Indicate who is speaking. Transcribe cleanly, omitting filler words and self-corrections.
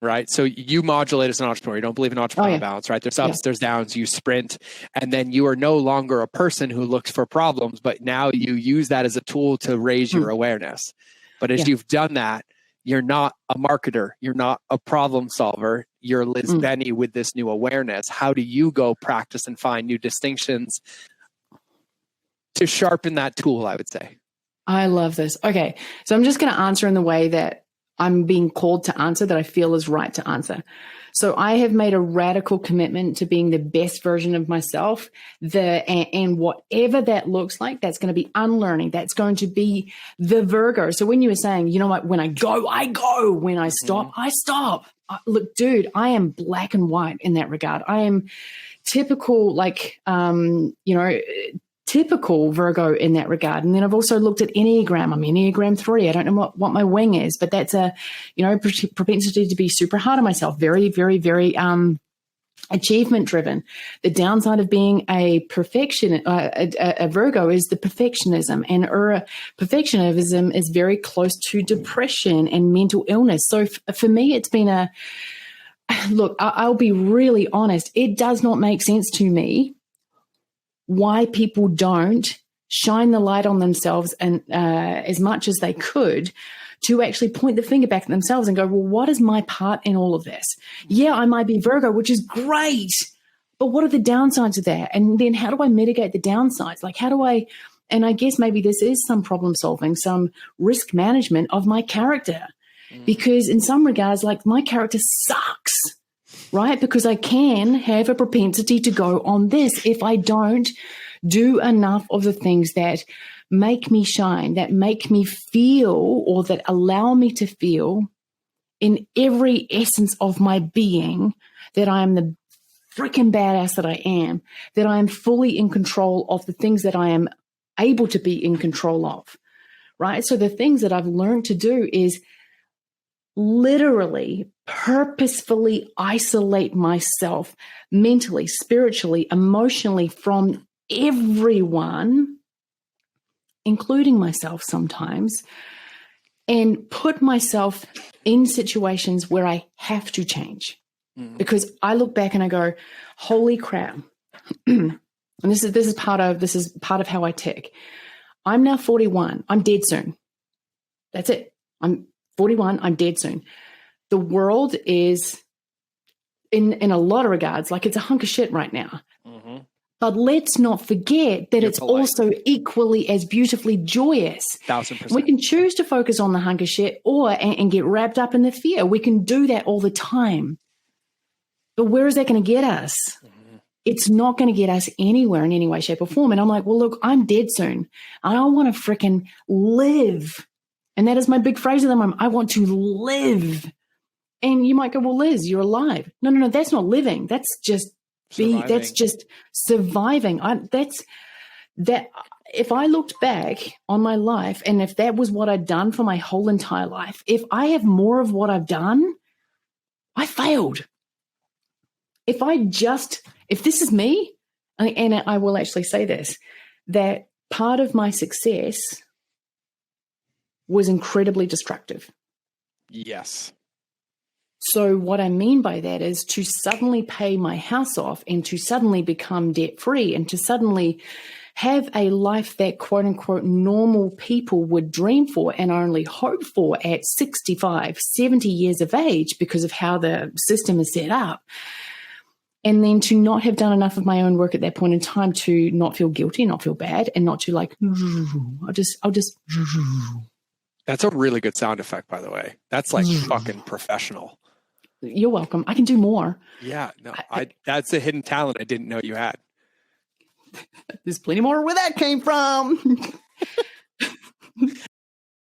Speaker 1: right? So you modulate as an entrepreneur. You don't believe in entrepreneurial balance, right? There's ups,
Speaker 2: Yeah.
Speaker 1: there's downs, you sprint, and then you are no longer a person who looks for problems, but now you use that as a tool to raise your awareness. But as you've done that, you're not a marketer. You're not a problem solver. You're Liz Benny with this new awareness. How do you go practice and find new distinctions to sharpen that tool, I would say?
Speaker 2: I love this. Okay. So I'm just going to answer in the way that I'm being called to answer, that I feel is right to answer. So I have made a radical commitment to being the best version of myself. And whatever that looks like, that's going to be unlearning. That's going to be the Virgo. So when you were saying, you know what, when I go, I go. When I stop, I stop. Look, dude, I am black and white in that regard. I am typical, typical Virgo in that regard. And then I've also looked at Enneagram. I'm Enneagram 3. I don't know what my wing is, but that's a, propensity to be super hard on myself. Very, very, very achievement driven. The downside of being a Virgo is the perfectionism, and perfectionism is very close to depression and mental illness. So for me, it's been look, I'll be really honest. It does not make sense to me why people don't shine the light on themselves and as much as they could to actually point the finger back at themselves and go, well, what is my part in all of this? Yeah, I might be Virgo, which is great, but what are the downsides of that? And then how do I mitigate the downsides? Like, and I guess maybe this is some problem solving, some risk management of my character, because in some regards, like, my character sucks. Right? Because I can have a propensity to go on this if I don't do enough of the things that make me shine, that make me feel, or that allow me to feel in every essence of my being that I am the freaking badass that I am, that I am fully in control of the things that I am able to be in control of. Right? So the things that I've learned to do is literally purposefully isolate myself mentally, spiritually, emotionally from everyone, including myself sometimes, and put myself in situations where I have to change. Because I look back and I go, holy crap. And this is part of how I tick. I'm now 41. I'm dead soon. That's it. I'm 41, I'm dead soon. The world is, in a lot of regards, like, it's a hunk of shit right now. But let's not forget that it's also equally as beautifully joyous.
Speaker 1: 1000%.
Speaker 2: We can choose to focus on the hunk of shit and get wrapped up in the fear. We can do that all the time. But where is that going to get us? It's not going to get us anywhere in any way, shape, or form. And I'm like, well, look, I'm dead soon. I don't want to freaking live. And that is my big phrase at the moment. I want to live. And you might go, well, Liz, you're alive. No, that's not living. That's just surviving. If I looked back on my life, and if that was what I'd done for my whole entire life, if I have more of what I've done, I failed. If this is me, and I will actually say this, that part of my success was incredibly destructive.
Speaker 1: Yes.
Speaker 2: So what I mean by that is to suddenly pay my house off and to suddenly become debt free and to suddenly have a life that quote unquote normal people would dream for and only hope for at 65, 70 years of age because of how the system is set up. And then to not have done enough of my own work at that point in time to not feel guilty, not feel bad, and not to like, I'll just.
Speaker 1: That's a really good sound effect, by the way. That's like fucking professional.
Speaker 2: You're welcome. I can do more.
Speaker 1: Yeah, no, that's a hidden talent I didn't know you had.
Speaker 2: There's plenty more where that came from.